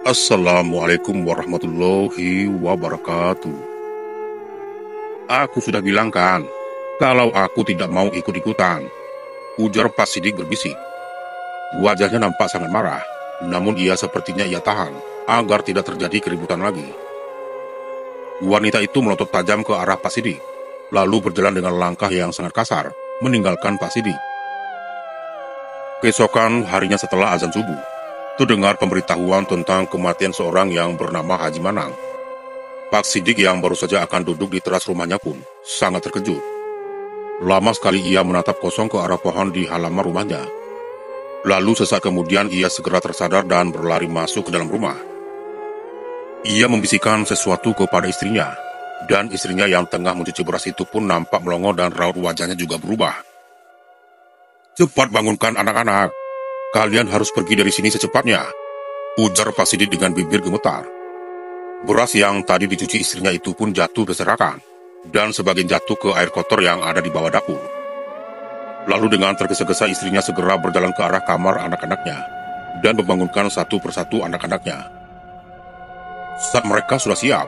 Assalamualaikum warahmatullahi wabarakatuh. Aku sudah bilang kan, kalau aku tidak mau ikut-ikutan, ujar Pak Sidik berbisik. Wajahnya nampak sangat marah, namun sepertinya ia tahan, agar tidak terjadi keributan lagi. Wanita itu melotot tajam ke arah Pak Sidik, lalu berjalan dengan langkah yang sangat kasar, meninggalkan Pak Sidik. Keesokan harinya setelah azan subuh, terdengar pemberitahuan tentang kematian seorang yang bernama Haji Manang. Pak Sidik yang baru saja akan duduk di teras rumahnya pun sangat terkejut. Lama sekali ia menatap kosong ke arah pohon di halaman rumahnya. Lalu sesaat kemudian ia segera tersadar dan berlari masuk ke dalam rumah. Ia membisikkan sesuatu kepada istrinya, dan istrinya yang tengah mencuci beras itu pun nampak melongo dan raut wajahnya juga berubah. "Cepat bangunkan anak-anak, kalian harus pergi dari sini secepatnya," ujar Pak Sidik dengan bibir gemetar. Beras yang tadi dicuci istrinya itu pun jatuh berserakan, dan sebagian jatuh ke air kotor yang ada di bawah dapur. Lalu dengan tergesa-gesa istrinya segera berjalan ke arah kamar anak-anaknya, dan membangunkan satu persatu anak-anaknya. Saat mereka sudah siap,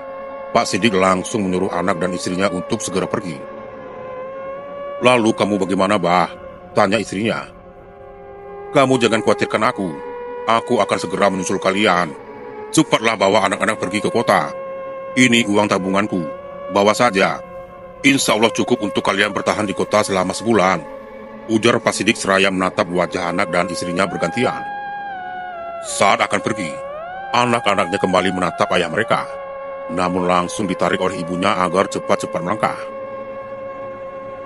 Pak Sidik langsung menyuruh anak dan istrinya untuk segera pergi. "Lalu kamu bagaimana, Bah?" tanya istrinya. "Kamu jangan khawatirkan aku akan segera menyusul kalian. Cepatlah bawa anak-anak pergi ke kota. Ini uang tabunganku, bawa saja. Insya Allah cukup untuk kalian bertahan di kota selama sebulan," ujar Pak Sidik seraya menatap wajah anak dan istrinya bergantian. Saat akan pergi, anak-anaknya kembali menatap ayah mereka, namun langsung ditarik oleh ibunya agar cepat-cepat melangkah.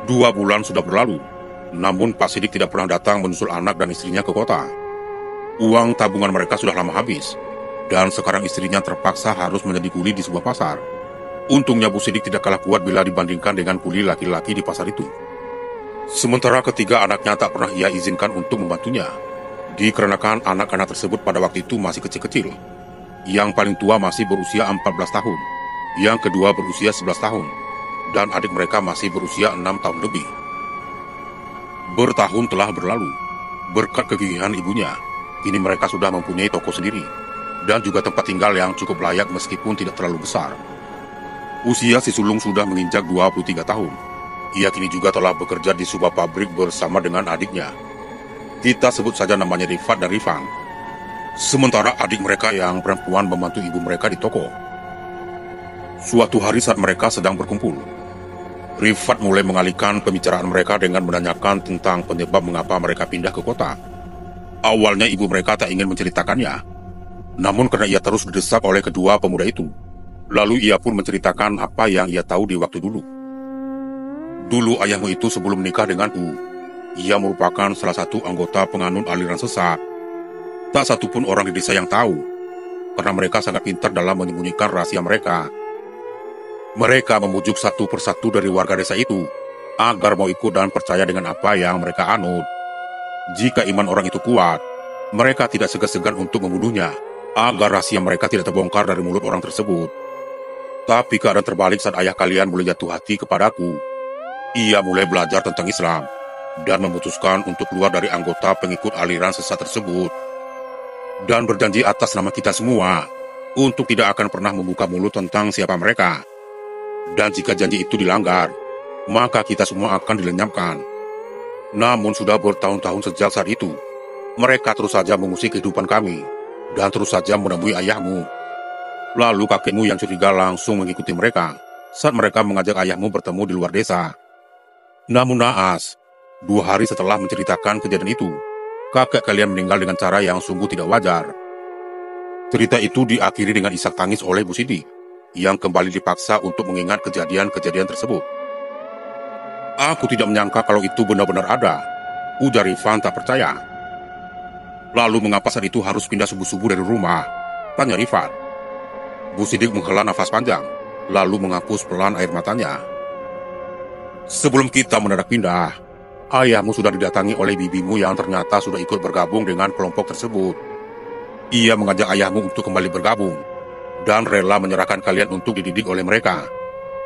2 bulan sudah berlalu, namun Pak Sidik tidak pernah datang menyusul anak dan istrinya ke kota. Uang tabungan mereka sudah lama habis, dan sekarang istrinya terpaksa harus menjadi kuli di sebuah pasar. Untungnya Bu Sidik tidak kalah kuat bila dibandingkan dengan kuli laki-laki di pasar itu. Sementara ketiga anaknya tak pernah ia izinkan untuk membantunya, dikarenakan anak-anak tersebut pada waktu itu masih kecil-kecil. Yang paling tua masih berusia 14 tahun, yang kedua berusia 11 tahun, dan adik mereka masih berusia 6 tahun lebih. Bertahun telah berlalu, berkat kegigihan ibunya, kini mereka sudah mempunyai toko sendiri, dan juga tempat tinggal yang cukup layak meskipun tidak terlalu besar. Usia si sulung sudah menginjak 23 tahun. Ia kini juga telah bekerja di sebuah pabrik bersama dengan adiknya. Kita sebut saja namanya Rifat dan Rifan. Sementara adik mereka yang perempuan membantu ibu mereka di toko. Suatu hari saat mereka sedang berkumpul, Rifat mulai mengalihkan pembicaraan mereka dengan menanyakan tentang penyebab mengapa mereka pindah ke kota. Awalnya ibu mereka tak ingin menceritakannya, namun karena ia terus didesak oleh kedua pemuda itu, lalu ia pun menceritakan apa yang ia tahu di waktu dulu. "Dulu ayahmu itu sebelum menikah denganku, ia merupakan salah satu anggota penganut aliran sesat. Tak satupun orang di desa yang tahu, karena mereka sangat pintar dalam menyembunyikan rahasia mereka. Mereka memujuk satu persatu dari warga desa itu, agar mau ikut dan percaya dengan apa yang mereka anut. Jika iman orang itu kuat, mereka tidak segan-segan untuk membunuhnya, agar rahasia mereka tidak terbongkar dari mulut orang tersebut. Tapi keadaan terbalik saat ayah kalian mulai jatuh hati kepadaku. Ia mulai belajar tentang Islam, dan memutuskan untuk keluar dari anggota pengikut aliran sesat tersebut. Dan berjanji atas nama kita semua, untuk tidak akan pernah membuka mulut tentang siapa mereka. Dan jika janji itu dilanggar, maka kita semua akan dilenyapkan. Namun sudah bertahun-tahun sejak saat itu, mereka terus saja mengusik kehidupan kami, dan terus saja menemui ayahmu. Lalu kakekmu yang curiga langsung mengikuti mereka, saat mereka mengajak ayahmu bertemu di luar desa. Namun naas, 2 hari setelah menceritakan kejadian itu, kakek kalian meninggal dengan cara yang sungguh tidak wajar." Cerita itu diakhiri dengan isak tangis oleh Bu Sidik, yang kembali dipaksa untuk mengingat kejadian-kejadian tersebut. "Aku tidak menyangka kalau itu benar-benar ada," ujar Rifan tak percaya. "Lalu mengapa saat itu harus pindah subuh-subuh dari rumah?" tanya Rifan. Bu Sidik menghela nafas panjang, lalu menghapus pelan air matanya. "Sebelum kita mendadak pindah, ayahmu sudah didatangi oleh bibimu yang ternyata sudah ikut bergabung dengan kelompok tersebut. Ia mengajak ayahmu untuk kembali bergabung, dan rela menyerahkan kalian untuk dididik oleh mereka,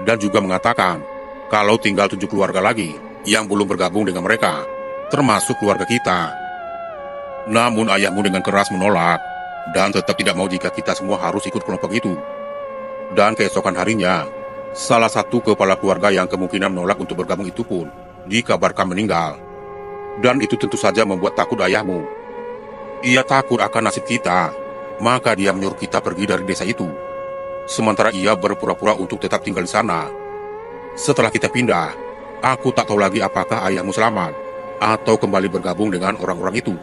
dan juga mengatakan kalau tinggal 7 keluarga lagi yang belum bergabung dengan mereka, termasuk keluarga kita. Namun ayahmu dengan keras menolak, dan tetap tidak mau jika kita semua harus ikut kelompok itu. Dan keesokan harinya, salah satu kepala keluarga yang kemungkinan menolak untuk bergabung itu pun dikabarkan meninggal. Dan itu tentu saja membuat takut ayahmu. Ia takut akan nasib kita, maka dia menyuruh kita pergi dari desa itu. Sementara ia berpura-pura untuk tetap tinggal di sana. Setelah kita pindah, aku tak tahu lagi apakah ayahmu selamat atau kembali bergabung dengan orang-orang itu.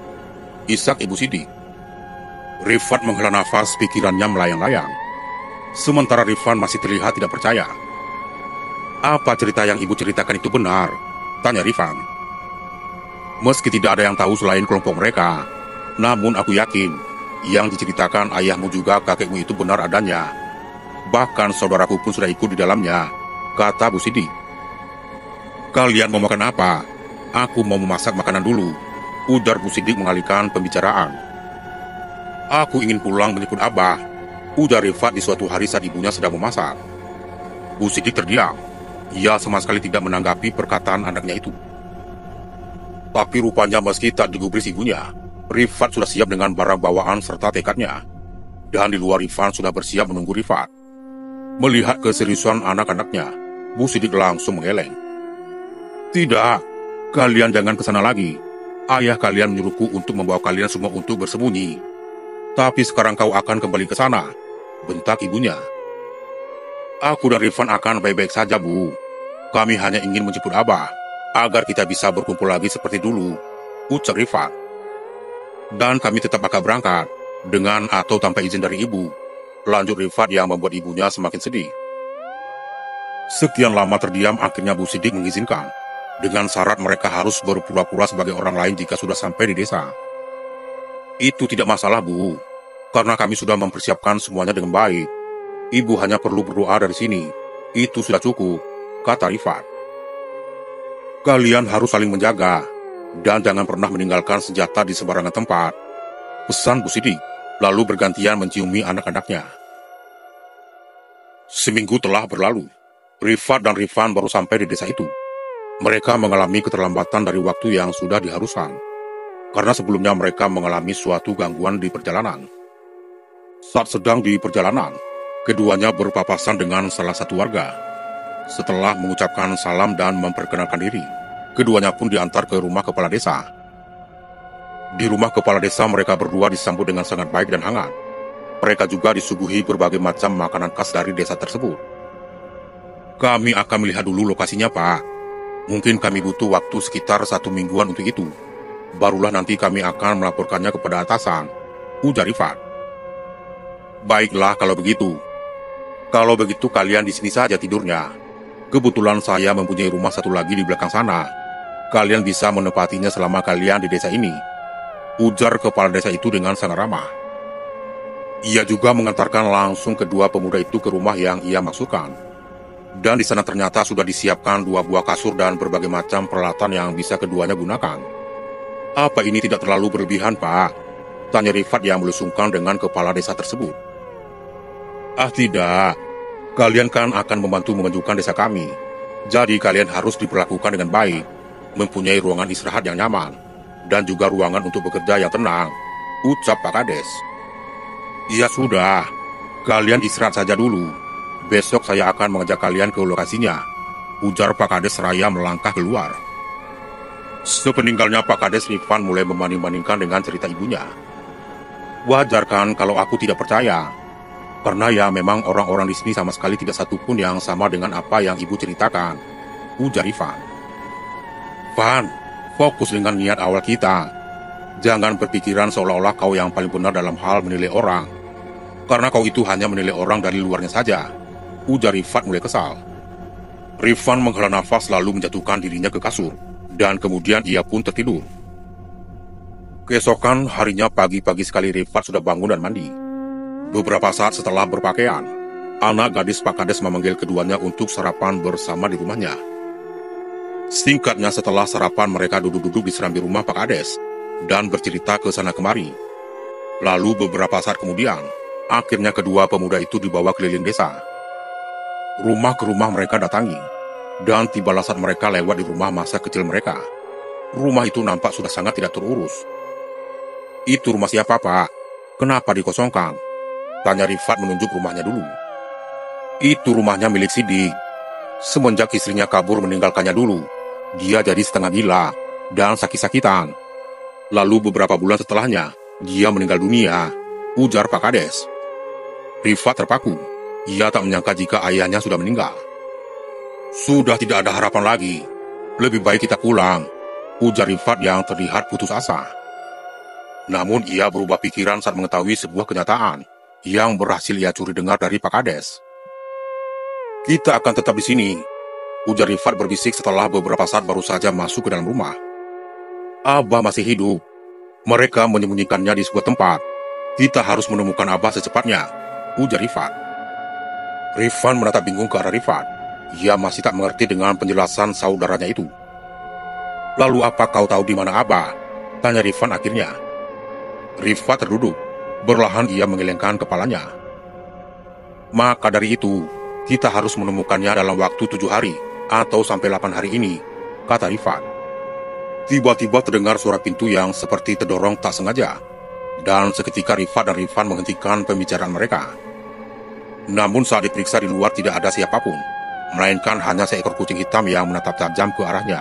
Ishak Ibu Sidi. Rifat menghela nafas, pikirannya melayang-layang. Sementara Rifan masih terlihat tidak percaya. Apa cerita yang ibu ceritakan itu benar? Tanya Rifan. Meski tidak ada yang tahu selain kelompok mereka, namun aku yakin yang diceritakan ayahmu juga kakekmu itu benar adanya. Bahkan saudaraku pun sudah ikut di dalamnya, kata Bu Sidi. Kalian mau makan apa? Aku mau memasak makanan dulu, ujar Bu Sidi mengalihkan pembicaraan. Aku ingin pulang menjemput Abah, ujar Rifat di suatu hari saat ibunya sedang memasak. Bu Sidi terdiam. Ia sama sekali tidak menanggapi perkataan anaknya itu. Tapi rupanya meski tak digubris ibunya, Rifat sudah siap dengan barang bawaan serta tekadnya. Dan di luar Rifat sudah bersiap menunggu Rifat. Melihat keseriusan anak-anaknya, Bu Sidi langsung mengeleng. Tidak, kalian jangan ke sana lagi. Ayah kalian menyuruhku untuk membawa kalian semua untuk bersembunyi. Tapi sekarang kau akan kembali ke sana, bentak ibunya. Aku dan Rifan akan baik-baik saja, Bu. Kami hanya ingin menjemput Abah, agar kita bisa berkumpul lagi seperti dulu, ucap Rifan. Dan kami tetap akan berangkat, dengan atau tanpa izin dari ibu, lanjut Rifat yang membuat ibunya semakin sedih. Sekian lama terdiam, akhirnya Bu Sidik mengizinkan, dengan syarat mereka harus berpura-pura sebagai orang lain jika sudah sampai di desa. Itu tidak masalah, Bu, karena kami sudah mempersiapkan semuanya dengan baik. Ibu hanya perlu berdoa dari sini. Itu sudah cukup, kata Rifat. Kalian harus saling menjaga, dan jangan pernah meninggalkan senjata di sembarangan tempat, pesan Bu Sidi, lalu bergantian menciumi anak-anaknya. Seminggu telah berlalu. Rifat dan Rifan baru sampai di desa itu. Mereka mengalami keterlambatan dari waktu yang sudah diharuskan, karena sebelumnya mereka mengalami suatu gangguan di perjalanan. Saat sedang di perjalanan, keduanya berpapasan dengan salah satu warga. Setelah mengucapkan salam dan memperkenalkan diri, keduanya pun diantar ke rumah kepala desa. Di rumah kepala desa mereka berdua disambut dengan sangat baik dan hangat. Mereka juga disuguhi berbagai macam makanan khas dari desa tersebut. Kami akan melihat dulu lokasinya, Pak. Mungkin kami butuh waktu sekitar 1 mingguan untuk itu. Barulah nanti kami akan melaporkannya kepada atasan, ujar Rifat. Baiklah kalau begitu. Kalau begitu kalian di sini saja tidurnya. Kebetulan saya mempunyai rumah satu lagi di belakang sana. Kalian bisa menempatinya selama kalian di desa ini, ujar kepala desa itu dengan sangat ramah. Ia juga mengantarkan langsung kedua pemuda itu ke rumah yang ia maksudkan. Dan di sana ternyata sudah disiapkan 2 buah kasur dan berbagai macam peralatan yang bisa keduanya gunakan. Apa ini tidak terlalu berlebihan, Pak? Tanya Rifat yang melusungkan dengan kepala desa tersebut. Ah tidak, kalian kan akan membantu memajukan desa kami. Jadi kalian harus diperlakukan dengan baik, mempunyai ruangan istirahat yang nyaman, dan juga ruangan untuk bekerja yang tenang, ucap Pak Kades. Ya sudah, kalian istirahat saja dulu. Besok saya akan mengajak kalian ke lokasinya, ujar Pak Kades seraya melangkah keluar. Sepeninggalnya Pak Kades, Rifan mulai membanding-bandingkan dengan cerita ibunya. Wajar kan kalau aku tidak percaya, karena ya memang orang-orang di sini sama sekali tidak satupun yang sama dengan apa yang ibu ceritakan, ujar Rifan. Van, fokus dengan niat awal kita. Jangan berpikiran seolah-olah kau yang paling benar dalam hal menilai orang, karena kau itu hanya menilai orang dari luarnya saja, ujar Rifat mulai kesal. Rifan menghela nafas lalu menjatuhkan dirinya ke kasur, dan kemudian ia pun tertidur. Keesokan harinya pagi-pagi sekali Rifat sudah bangun dan mandi. Beberapa saat setelah berpakaian, anak gadis Pak Kades memanggil keduanya untuk sarapan bersama di rumahnya. Singkatnya setelah sarapan mereka duduk-duduk di serambi rumah Pak Kades dan bercerita ke sana kemari. Lalu beberapa saat kemudian, akhirnya kedua pemuda itu dibawa keliling desa. Rumah ke rumah mereka datangi, dan tibalah saat mereka lewat di rumah masa kecil mereka. Rumah itu nampak sudah sangat tidak terurus. Itu rumah siapa, Pak? Kenapa dikosongkan? Tanya Rifat menunjuk rumahnya dulu. Itu rumahnya milik Sidik. Semenjak istrinya kabur meninggalkannya dulu, dia jadi setengah gila dan sakit-sakitan. Lalu beberapa bulan setelahnya, dia meninggal dunia, ujar Pak Kades. Rifat terpaku. Ia tak menyangka jika ayahnya sudah meninggal. Sudah tidak ada harapan lagi. Lebih baik kita pulang, ujar Rifat yang terlihat putus asa. Namun ia berubah pikiran saat mengetahui sebuah kenyataan yang berhasil ia curi dengar dari Pak Kades. Kita akan tetap di sini, ujar Rifat berbisik setelah beberapa saat baru saja masuk ke dalam rumah. Abah masih hidup. Mereka menyembunyikannya di sebuah tempat. Kita harus menemukan Abah secepatnya, ujar Rifat. Rifan menatap bingung ke arah Rifat. Ia masih tak mengerti dengan penjelasan saudaranya itu. Lalu apa kau tahu di mana Abah? Tanya Rifan akhirnya. Rifat terduduk. Perlahan ia menggelengkan kepalanya. Maka dari itu, kita harus menemukannya dalam waktu 7 hari atau sampai 8 hari ini, kata Rifat. Tiba-tiba terdengar suara pintu yang seperti terdorong tak sengaja. Dan seketika Rifat dan Rifan menghentikan pembicaraan mereka. Namun saat diperiksa di luar tidak ada siapapun, melainkan hanya seekor kucing hitam yang menatap tajam ke arahnya.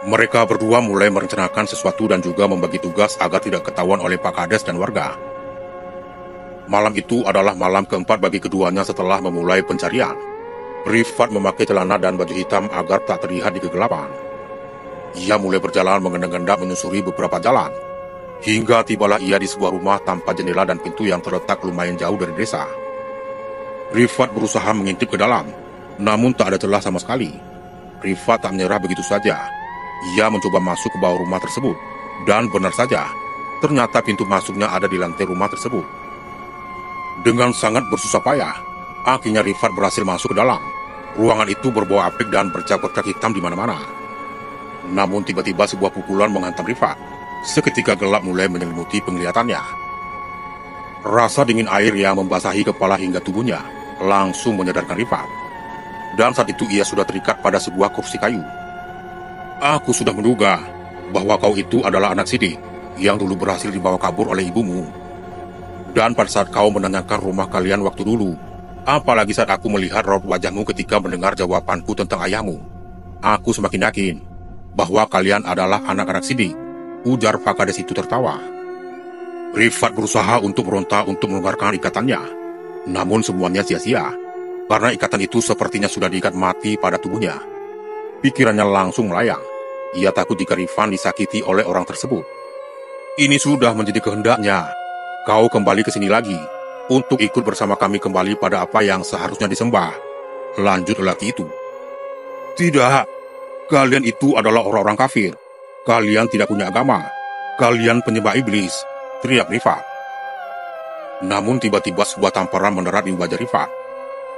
Mereka berdua mulai merencanakan sesuatu dan juga membagi tugas agar tidak ketahuan oleh Pak Kades dan warga. Malam itu adalah malam keempat bagi keduanya setelah memulai pencarian. Rifat memakai celana dan baju hitam agar tak terlihat di kegelapan. Ia mulai berjalan mengendap-endap menyusuri beberapa jalan, hingga tibalah ia di sebuah rumah tanpa jendela dan pintu yang terletak lumayan jauh dari desa. Rifat berusaha mengintip ke dalam, namun tak ada celah sama sekali. Rifat tak menyerah begitu saja. Ia mencoba masuk ke bawah rumah tersebut, dan benar saja, ternyata pintu masuknya ada di lantai rumah tersebut. Dengan sangat bersusah payah, akhirnya Rifat berhasil masuk ke dalam. Ruangan itu berbau apek dan bercak-bercak hitam di mana-mana. Namun tiba-tiba sebuah pukulan menghantam Rifat. Seketika gelap mulai menyelimuti penglihatannya. Rasa dingin air yang membasahi kepala hingga tubuhnya langsung menyadarkan Rifat. Dan saat itu ia sudah terikat pada sebuah kursi kayu. Aku sudah menduga bahwa kau itu adalah anak Sidik yang dulu berhasil dibawa kabur oleh ibumu. Dan pada saat kau menanyakan rumah kalian waktu dulu, apalagi saat aku melihat raut wajahmu ketika mendengar jawabanku tentang ayahmu, aku semakin yakin bahwa kalian adalah anak-anak Sidik, ujar Pak Kades itu tertawa. Rifat berusaha untuk meronta untuk mengeluarkan ikatannya, namun semuanya sia-sia, karena ikatan itu sepertinya sudah diikat mati pada tubuhnya. Pikirannya langsung melayang. Ia takut jika Rifan disakiti oleh orang tersebut. Ini sudah menjadi kehendaknya. Kau kembali ke sini lagi, untuk ikut bersama kami kembali pada apa yang seharusnya disembah, lanjut lelaki itu. Tidak, kalian itu adalah orang-orang kafir. Kalian tidak punya agama. Kalian penyembah iblis, teriak Rifat. Namun tiba-tiba sebuah tamparan mendarat di wajah Rifat.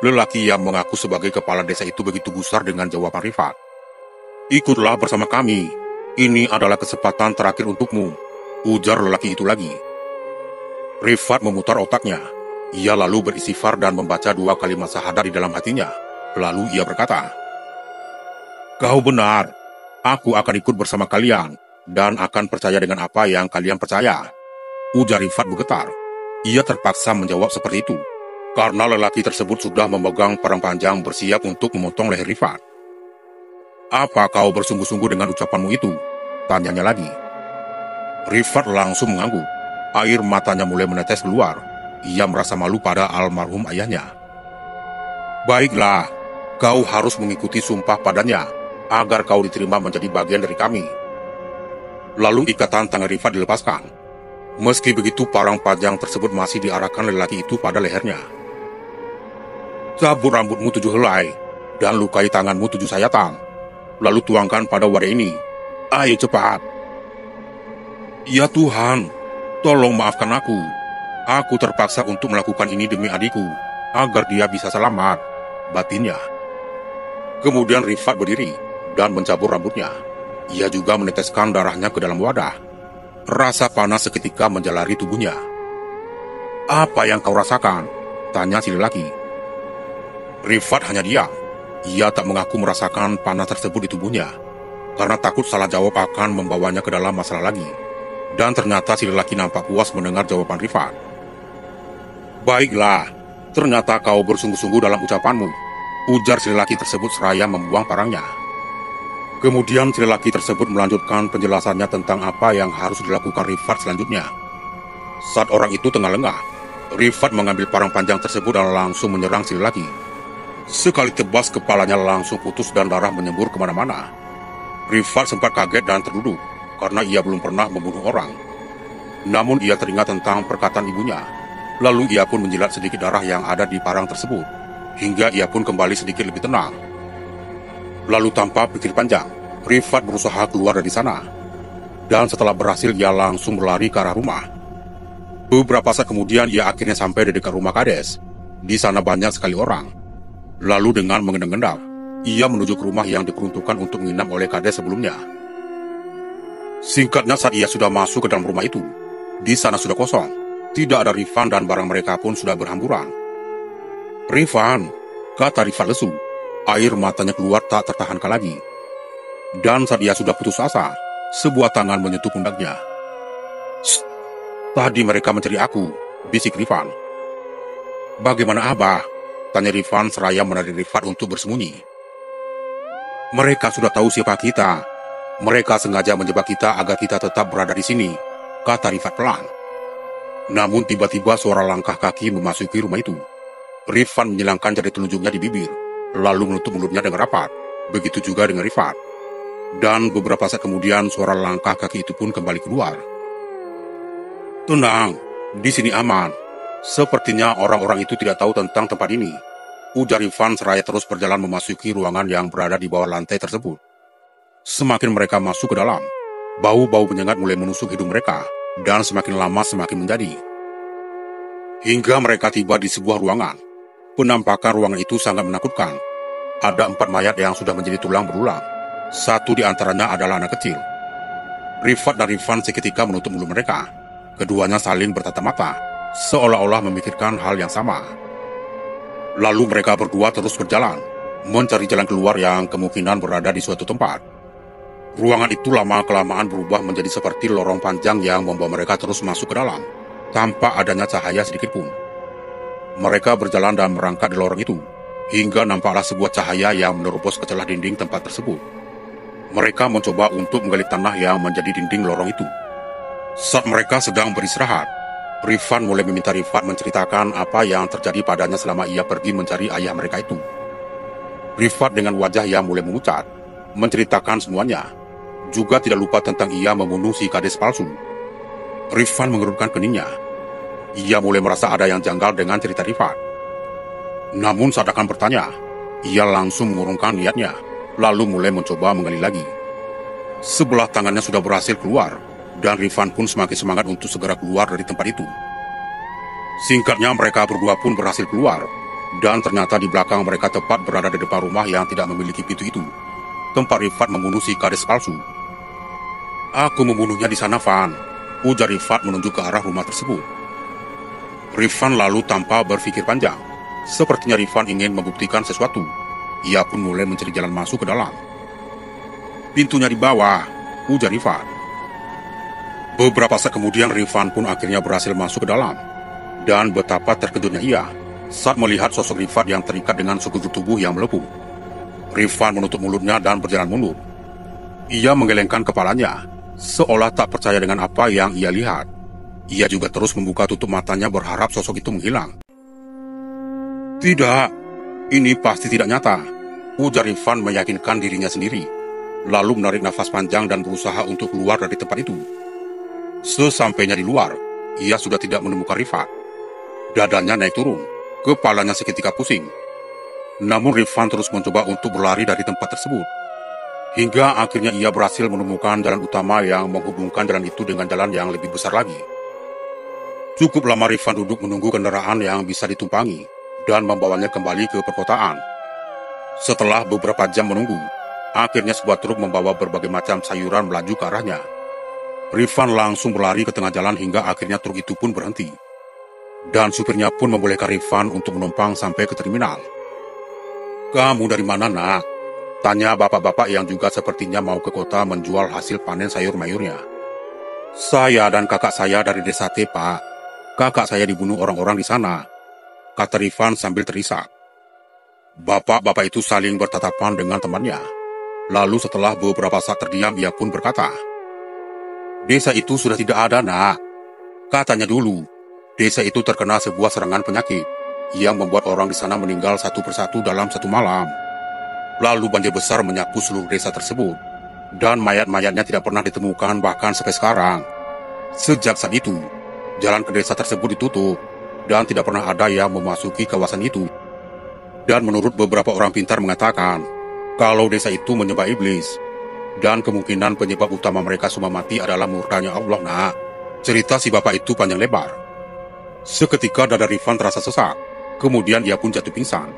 Lelaki yang mengaku sebagai kepala desa itu begitu gusar dengan jawaban Rifat. Ikutlah bersama kami. Ini adalah kesempatan terakhir untukmu, ujar lelaki itu lagi. Rifat memutar otaknya. Ia lalu beristighfar dan membaca 2 kalimat syahadat di dalam hatinya. Lalu ia berkata, "Kau benar. Aku akan ikut bersama kalian dan akan percaya dengan apa yang kalian percaya," ujar Rifat bergetar. Ia terpaksa menjawab seperti itu, karena lelaki tersebut sudah memegang parang panjang bersiap untuk memotong leher Rifat. "Apa kau bersungguh-sungguh dengan ucapanmu itu?" tanyanya lagi. Rifat langsung mengangguk. Air matanya mulai menetes keluar. Ia merasa malu pada almarhum ayahnya. "Baiklah, kau harus mengikuti sumpah padanya, agar kau diterima menjadi bagian dari kami." Lalu ikatan tangan Rifat dilepaskan. Meski begitu, parang panjang tersebut masih diarahkan lelaki itu pada lehernya. "Cabut rambutmu 7 helai, dan lukai tanganmu 7 sayatan. Lalu tuangkan pada wadah ini. Ayo cepat." "Ya Tuhan, tolong maafkan aku. Aku terpaksa untuk melakukan ini demi adikku, agar dia bisa selamat," batinnya. Kemudian Rifat berdiri dan mencabut rambutnya. Ia juga meneteskan darahnya ke dalam wadah. Rasa panas seketika menjalari tubuhnya. "Apa yang kau rasakan?" tanya si lelaki. Rifat hanya diam. Ia tak mengaku merasakan panas tersebut di tubuhnya, karena takut salah jawab akan membawanya ke dalam masalah lagi. Dan ternyata si lelaki nampak puas mendengar jawaban Rifat. "Baiklah, ternyata kau bersungguh-sungguh dalam ucapanmu," ujar si lelaki tersebut seraya membuang parangnya. Kemudian si lelaki tersebut melanjutkan penjelasannya tentang apa yang harus dilakukan Rifat selanjutnya. Saat orang itu tengah lengah, Rifat mengambil parang panjang tersebut dan langsung menyerang si lelaki. Sekali tebas kepalanya langsung putus dan darah menyembur kemana-mana. Rifat sempat kaget dan terduduk, karena ia belum pernah membunuh orang. Namun ia teringat tentang perkataan ibunya. Lalu ia pun menjilat sedikit darah yang ada di parang tersebut, hingga ia pun kembali sedikit lebih tenang. Lalu tanpa pikir panjang, Rifat berusaha keluar dari sana. Dan setelah berhasil, ia langsung berlari ke arah rumah. Beberapa saat kemudian ia akhirnya sampai di dekat rumah Kades. Di sana banyak sekali orang. Lalu dengan mengendap-endap, ia menuju ke rumah yang diperuntukkan untuk menginap oleh Kades sebelumnya. Singkatnya, saat ia sudah masuk ke dalam rumah itu, di sana sudah kosong. Tidak ada Rifan dan barang mereka pun sudah berhamburan. "Rifan," kata Rifat lesu. Air matanya keluar tak tertahankan lagi. Dan saat ia sudah putus asa, sebuah tangan menyentuh pundaknya. "Shh, tadi mereka mencari aku," bisik Rifan. "Bagaimana Abah?" tanya Rifan seraya menarik Rifat untuk bersembunyi. "Mereka sudah tahu siapa kita. Mereka sengaja menjebak kita agar kita tetap berada di sini," kata Rifat pelan. Namun tiba-tiba suara langkah kaki memasuki rumah itu. Rifan menyilangkan jari telunjuknya di bibir, lalu menutup mulutnya dengan rapat. Begitu juga dengan Rifat. Dan beberapa saat kemudian suara langkah kaki itu pun kembali keluar. "Tenang, di sini aman. Sepertinya orang-orang itu tidak tahu tentang tempat ini," ujar Rifan seraya terus berjalan memasuki ruangan yang berada di bawah lantai tersebut. Semakin mereka masuk ke dalam, bau-bau menyengat mulai menusuk hidung mereka, dan semakin lama semakin menjadi. Hingga mereka tiba di sebuah ruangan. Penampakan ruangan itu sangat menakutkan. Ada 4 mayat yang sudah menjadi tulang berulang. Satu di antaranya adalah anak kecil. Rifat dan Rifan seketika menutup mulut mereka. Keduanya saling bertatap mata, seolah-olah memikirkan hal yang sama. Lalu mereka berdua terus berjalan, mencari jalan keluar yang kemungkinan berada di suatu tempat. Ruangan itu lama-kelamaan berubah menjadi seperti lorong panjang yang membawa mereka terus masuk ke dalam, tanpa adanya cahaya sedikit pun. Mereka berjalan dan merangkak di lorong itu, hingga nampaklah sebuah cahaya yang menerobos ke celah dinding tempat tersebut. Mereka mencoba untuk menggali tanah yang menjadi dinding lorong itu. Saat mereka sedang beristirahat, Rifan mulai meminta Rifat menceritakan apa yang terjadi padanya selama ia pergi mencari ayah mereka itu. Rifat dengan wajah yang mulai memucat, menceritakan semuanya. Juga tidak lupa tentang ia membunuh si Kades palsu. Rifan mengerutkan keningnya. Ia mulai merasa ada yang janggal dengan cerita Rifat. Namun saat akan bertanya, ia langsung mengurungkan niatnya, lalu mulai mencoba menggali lagi. Sebelah tangannya sudah berhasil keluar, dan Rifan pun semakin semangat untuk segera keluar dari tempat itu. Singkatnya mereka berdua pun berhasil keluar, dan ternyata di belakang mereka tepat berada di depan rumah yang tidak memiliki pintu itu, tempat Rifat membunuh si Kades palsu. "Aku membunuhnya di sana, Van," ujar Rifat menunjuk ke arah rumah tersebut. Rifan lalu tanpa berpikir panjang, sepertinya Rifan ingin membuktikan sesuatu. Ia pun mulai mencari jalan masuk ke dalam. "Pintunya di bawah," ujar Rifat. Beberapa saat kemudian Rifan pun akhirnya berhasil masuk ke dalam. Dan betapa terkejutnya ia saat melihat sosok Rifat yang terikat dengan sekujur tubuh yang melepuh. Rifan menutup mulutnya dan berjalan mundur. Ia menggelengkan kepalanya, seolah tak percaya dengan apa yang ia lihat. Ia juga terus membuka tutup matanya berharap sosok itu menghilang. "Tidak, ini pasti tidak nyata," ujar Rifan meyakinkan dirinya sendiri, lalu menarik nafas panjang dan berusaha untuk keluar dari tempat itu. Sesampainya di luar, ia sudah tidak menemukan Rifat. Dadanya naik turun, kepalanya seketika pusing. Namun Rifan terus mencoba untuk berlari dari tempat tersebut. Hingga akhirnya ia berhasil menemukan jalan utama yang menghubungkan jalan itu dengan jalan yang lebih besar lagi. Cukup lama Rifan duduk menunggu kendaraan yang bisa ditumpangi dan membawanya kembali ke perkotaan. Setelah beberapa jam menunggu, akhirnya sebuah truk membawa berbagai macam sayuran melaju ke arahnya. Rifan langsung berlari ke tengah jalan hingga akhirnya truk itu pun berhenti. Dan supirnya pun membolehkan Rifan untuk menumpang sampai ke terminal. "Kamu dari mana, nak?" tanya bapak-bapak yang juga sepertinya mau ke kota menjual hasil panen sayur mayurnya. Saya dan kakak saya dari desa T, Pak. Kakak saya dibunuh orang-orang di sana, kata Rifan sambil terisak. Bapak-bapak itu saling bertatapan dengan temannya. Lalu setelah beberapa saat terdiam, ia pun berkata, "Desa itu sudah tidak ada, Nak. Katanya dulu, desa itu terkena sebuah serangan penyakit yang membuat orang di sana meninggal satu persatu dalam satu malam. Lalu banjir besar menyapu seluruh desa tersebut, dan mayat-mayatnya tidak pernah ditemukan bahkan sampai sekarang. Sejak saat itu, jalan ke desa tersebut ditutup, dan tidak pernah ada yang memasuki kawasan itu. Dan menurut beberapa orang pintar mengatakan, kalau desa itu menyembah iblis, dan kemungkinan penyebab utama mereka semua mati adalah murkanya Allah, Nak." Cerita si bapak itu panjang lebar. Seketika dada Rifan terasa sesak, kemudian ia pun jatuh pingsan.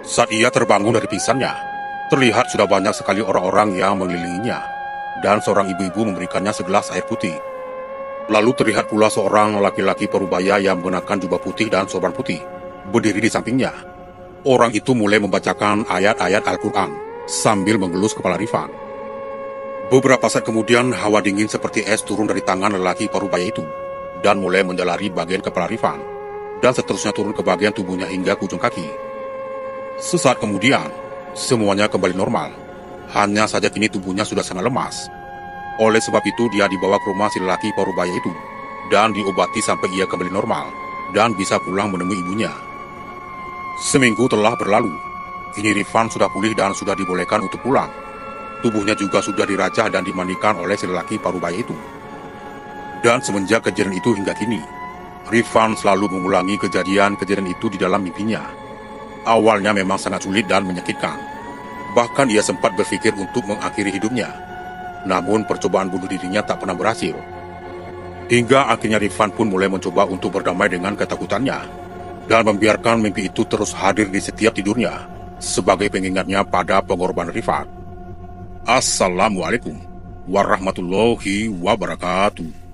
Saat ia terbangun dari pingsannya, terlihat sudah banyak sekali orang-orang yang mengelilinginya, dan seorang ibu-ibu memberikannya segelas air putih. Lalu terlihat pula seorang laki-laki parubaya yang menggunakan jubah putih dan sorban putih, berdiri di sampingnya. Orang itu mulai membacakan ayat-ayat Al-Quran, sambil mengelus kepala Rifan. Beberapa saat kemudian, hawa dingin seperti es turun dari tangan lelaki parubaya itu, dan mulai menjalari bagian kepala Rifan, dan seterusnya turun ke bagian tubuhnya hingga ke ujung kaki. Sesaat kemudian, semuanya kembali normal. Hanya saja kini tubuhnya sudah sangat lemas. Oleh sebab itu, dia dibawa ke rumah si lelaki parubaya itu, dan diobati sampai ia kembali normal, dan bisa pulang menemui ibunya. Seminggu telah berlalu. Kini Rifan sudah pulih dan sudah dibolehkan untuk pulang. Tubuhnya juga sudah dirajah dan dimandikan oleh si lelaki parubaya itu. Dan semenjak kejadian itu hingga kini, Rifan selalu mengulangi kejadian-kejadian itu di dalam mimpinya. Awalnya memang sangat sulit dan menyakitkan. Bahkan ia sempat berpikir untuk mengakhiri hidupnya. Namun percobaan bunuh dirinya tak pernah berhasil. Hingga akhirnya Rifan pun mulai mencoba untuk berdamai dengan ketakutannya, dan membiarkan mimpi itu terus hadir di setiap tidurnya, sebagai pengingatnya pada pengorbanan Rifan. Assalamualaikum warahmatullahi wabarakatuh.